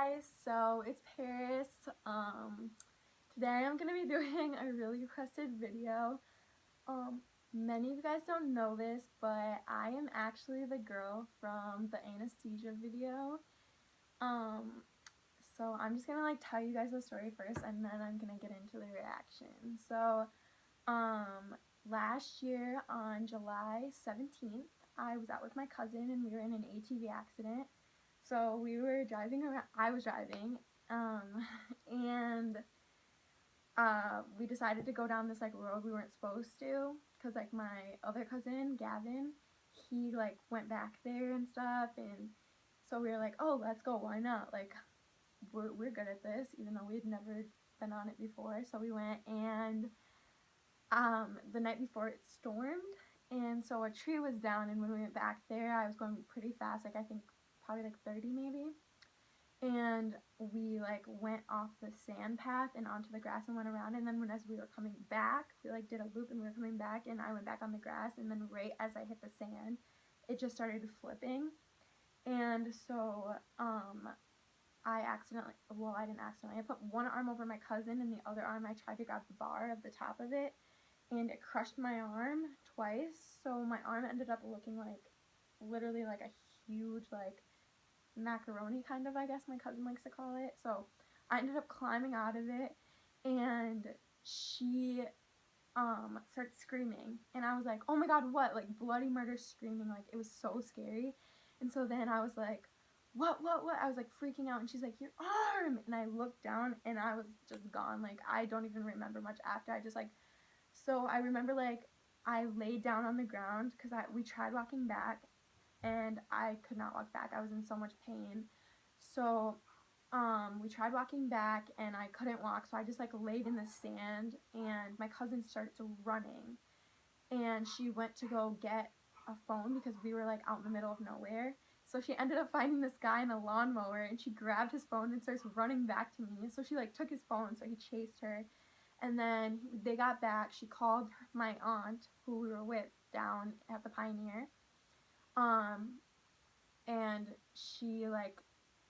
guys, so it's Paris. Today I'm gonna be doing a really requested video. Many of you guys don't know this, but I am actually the girl from the anesthesia video. Um, so I'm just gonna tell you guys the story first, and then I'm gonna get into the reaction. So, last year on July 17th, I was out with my cousin and we were in an ATV accident. So we were driving around, I was driving, and we decided to go down this road we weren't supposed to, because my other cousin, Gavin, he went back there and stuff, and so we were like, oh, let's go, why not? We're good at this, even though we had never been on it before. So we went, and the night before it stormed, and so a tree was down, and when we went back there, I was going pretty fast, I think probably 30 maybe, and we went off the sand path and onto the grass and went around, and then as we were coming back, we did a loop and we were coming back, and I went back on the grass, and then right as I hit the sand, it just started flipping. And so I didn't accidentally, I put one arm over my cousin, and the other arm I tried to grab the bar of the top of it, and it crushed my arm twice. So my arm ended up looking literally a huge macaroni, kind of, I guess my cousin likes to call it. So I ended up climbing out of it, and she started screaming, and I was like, oh my god, what? Bloody murder screaming, it was so scary. And so then I was like, what? I was freaking out, and she's like, your arm! And I looked down, and I was just gone. I don't even remember much after. I just so I remember I laid down on the ground because we tried walking back, and I could not walk back. I was in so much pain. So we tried walking back, and I couldn't walk, so I just laid in the sand, and my cousin started running, and she went to go get a phone because we were out in the middle of nowhere. So she ended up finding this guy in a lawnmower, and she grabbed his phone and starts running back to me. So she took his phone, so he chased her, and then they got back. She called my aunt, who we were with down at the Pioneer, and she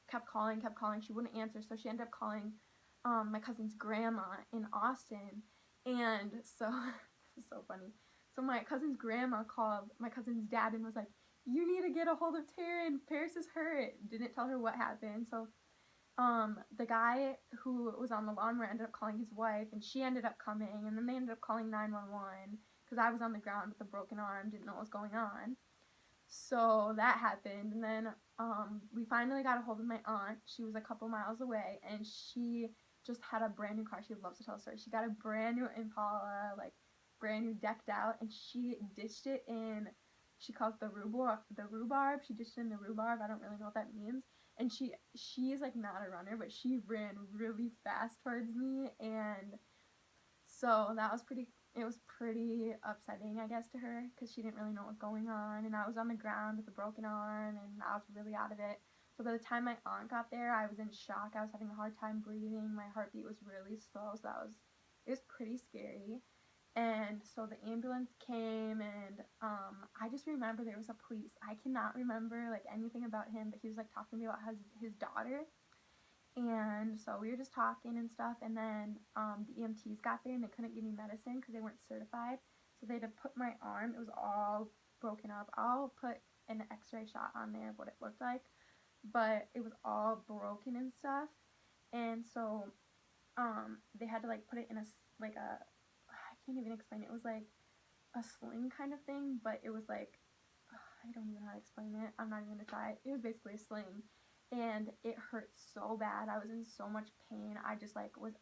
kept calling. She wouldn't answer, so she ended up calling my cousin's grandma in Austin. And so this is so funny. So my cousin's grandma called my cousin's dad and was like, you need to get a hold of Taryn, Paris is hurt. Didn't tell her what happened. So the guy who was on the lawnmower ended up calling his wife, and she ended up coming, and then they ended up calling 911 because I was on the ground with a broken arm, didn't know what was going on. So that happened, and then we finally got a hold of my aunt. She was a couple miles away, and she just had a brand new car. She loves to tell a story. She got a brand new Impala, brand new, decked out, and she ditched it in, she calls the rhubarb. She ditched it in the rhubarb. I don't really know what that means. And she is not a runner, but she ran really fast towards me, and so that was it was pretty upsetting, I guess, to her, because she didn't really know what was going on, and I was on the ground with a broken arm, and I was really out of it. So by the time my aunt got there, I was in shock. I was having a hard time breathing. My heartbeat was really slow, so it was pretty scary. And so the ambulance came, and I just remember there was a police. I cannot remember anything about him, but he was talking to me about his daughter. And so we were just talking and stuff, and then the EMTs got there, and they couldn't give me medicine because they weren't certified. So they had to put my arm, it was all broken up. I'll put an x-ray shot on there of what it looked like, but it was all broken and stuff. And so they had to put it in a I can't even explain it. It was a sling kind of thing, but it was I don't even know how to explain it. I'm not even gonna try it. It was basically a sling, and it hurt so bad. I was in so much pain. I just was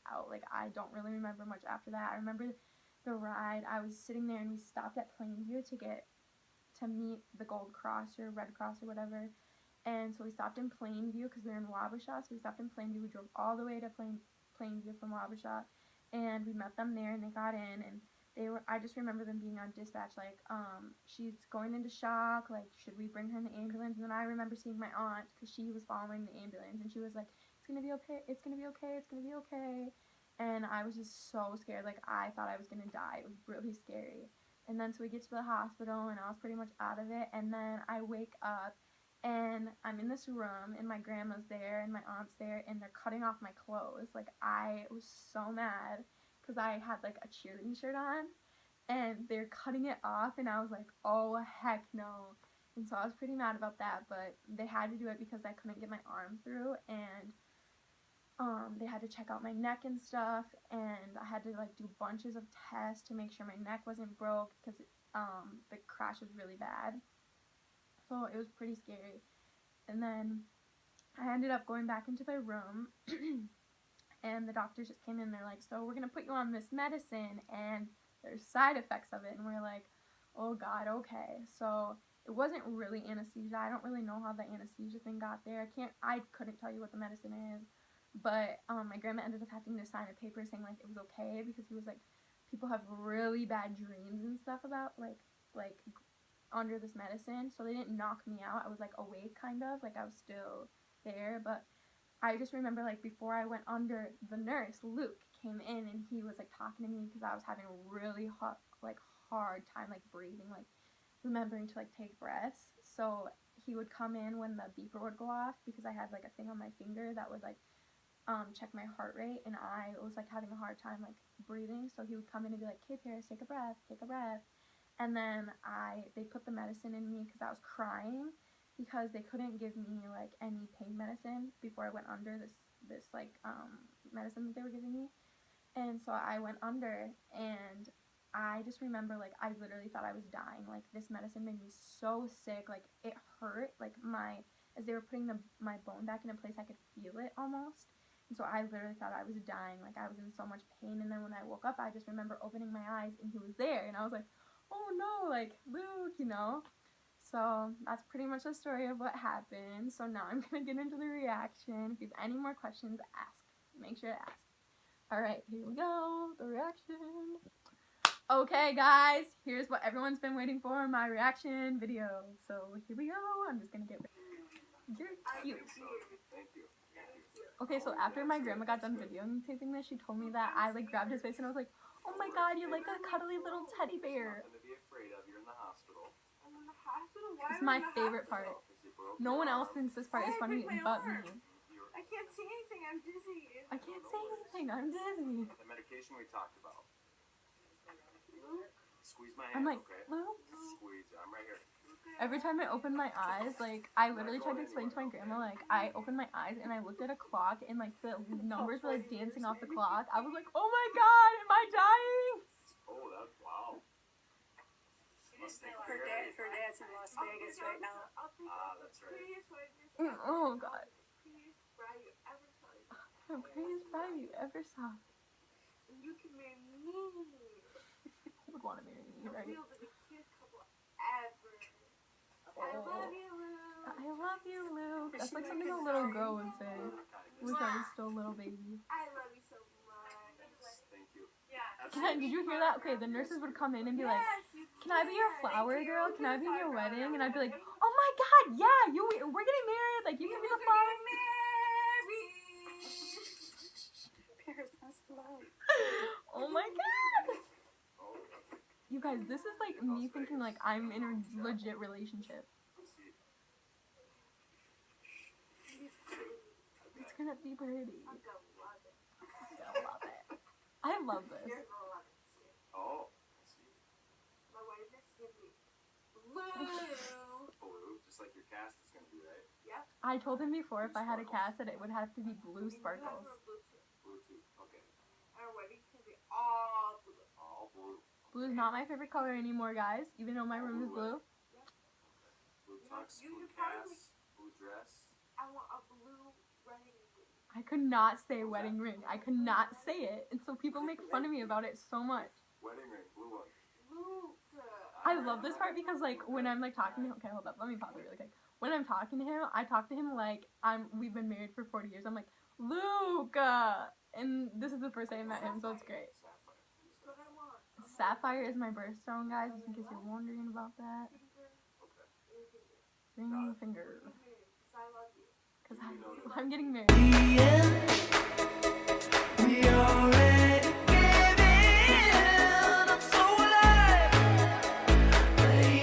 out. I don't really remember much after that. I remember the ride. I was sitting there, and we stopped at Plainview to meet the Gold Cross or Red Cross or whatever. And so we stopped in Plainview because we were in Wabasha. So we stopped in Plainview. We drove all the way to Plainview from Wabasha, and we met them there, and they got in, and I just remember them being on dispatch, she's going into shock, should we bring her in the ambulance? And then I remember seeing my aunt, because she was following the ambulance, and she was like, it's gonna be okay, it's gonna be okay, it's gonna be okay. And I was just so scared. I thought I was gonna die. It was really scary. And then so we get to the hospital, and I was pretty much out of it, and then I wake up, and I'm in this room, and my grandma's there, and my aunt's there, and they're cutting off my clothes. Like, I was so mad, because I had, like, a cheerleading shirt on, and they're cutting it off, and I was like, oh, heck no. And so I was pretty mad about that, but they had to do it because I couldn't get my arm through, and they had to check out my neck and stuff, and I had to, like, do bunches of tests to make sure my neck wasn't broke, because the crash was really bad. So it was pretty scary. And then I ended up going back into their room, and the doctors just came in, they're like, so we're going to put you on this medicine, and there's side effects of it. And we're like, oh God, okay. So it wasn't really anesthesia. I don't really know how the anesthesia thing got there. I couldn't tell you what the medicine is. But my grandma ended up having to sign a paper saying, like, it was okay, because he was like, people have really bad dreams and stuff about, like under this medicine. So they didn't knock me out. I was, like, awake, kind of. Like, I was still there. But I just remember, like, before I went under, the nurse, Luke, came in, and he was, like, talking to me, because I was having a really hard time, like, breathing, like, remembering to, like, take breaths. So he would come in when the beeper would go off, because I had, like, a thing on my finger that would, like, check my heart rate, and I was, like, having a hard time, like, breathing. So he would come in and be like, okay, Paris, take a breath. And then they put the medicine in me, because I was crying, because they couldn't give me, like, any pain medicine before I went under this like, medicine that they were giving me. And so I went under, and I just remember, like, I literally thought I was dying. Like, this medicine made me so sick. Like, it hurt. Like, as they were putting my bone back into place, I could feel it almost. And so I literally thought I was dying. Like, I was in so much pain. And then when I woke up, I just remember opening my eyes, and he was there. And I was like, oh no, like, Luke, you know? So that's pretty much the story of what happened. So now I'm going to get into the reaction. If you have any more questions, ask. Make sure to ask. Alright, here we go. The reaction. Okay, guys. Here's what everyone's been waiting for, my reaction video. So here we go. I'm just going to get ready. You're cute. Thank you. Okay, so after my grandma got done videotaping this, she told me that I, like, grabbed his face, and I was like, oh my God, you're like a cuddly little teddy bear. Nothing to be afraid of. You're in the hospital. I'm in the hospital? Why It's am I my in the favorite hospital? part. No one else thinks this part is funny but me. I can't see anything. I'm dizzy. I can't say anything. I'm dizzy. The medication we talked about. Squeeze my I'm hand, like, okay? Luke. Squeeze it. I'm right here. Every time I open my eyes, like, I literally tried to explain to my grandma, like, I opened my eyes and I looked at a clock, and, like, the numbers were, like, dancing off the clock. I was like, oh my God, am I dying? Oh, that's wow. Her dad's in Las Vegas right now. That's right. Oh God. Prettiest bride you ever saw. The prettiest bride you ever saw. You can marry me. Who would want to marry me, The right? real the cutest couple ever. I love you, Luke. I love you, Luke. That's like something a little girl would say. Wish I was still a little baby. I love you so much. Thank you. Yeah. Did you hear that? Okay, the nurses would come in and be like, can I be your flower girl? Can I be in your wedding? And I'd be like, oh my God, yeah, we're getting married. Like, you can be the flower. Paris must love. Oh my God. You guys, this is like me thinking like I'm in a legit relationship. It's gonna be pretty. I'm gonna love it. I love it. I love this. You're gonna love it too. Oh, I see. My wedding is gonna be blue. Blue, just like your cast is going to be, right? Yep. I told him before if I had a cast that it would have to be blue We do have sparkles. her blue too. Blue too. Okay. Our wedding's gonna be all blue. All blue. Blue is not my favorite color anymore, guys. Even though my room is blue. Blue tux, You blue could probably- cast, blue dress. I want a blue wedding ring. I could not say wedding ring. I could not say it, and so people make fun of me about it so much. Wedding ring, blue one. Luke. I love this part because like when I'm like talking to him, okay, hold up, let me pause it really quick. When I'm talking to him, I talk to him like we've been married for 40 years. I'm like, Luke, and this is the first time I met him, so it's great. Sapphire. That's what I want. Sapphire is my birthstone, guys, just in case you're wondering about that. Okay. Ring finger, Because I love you. because I'm getting married. We already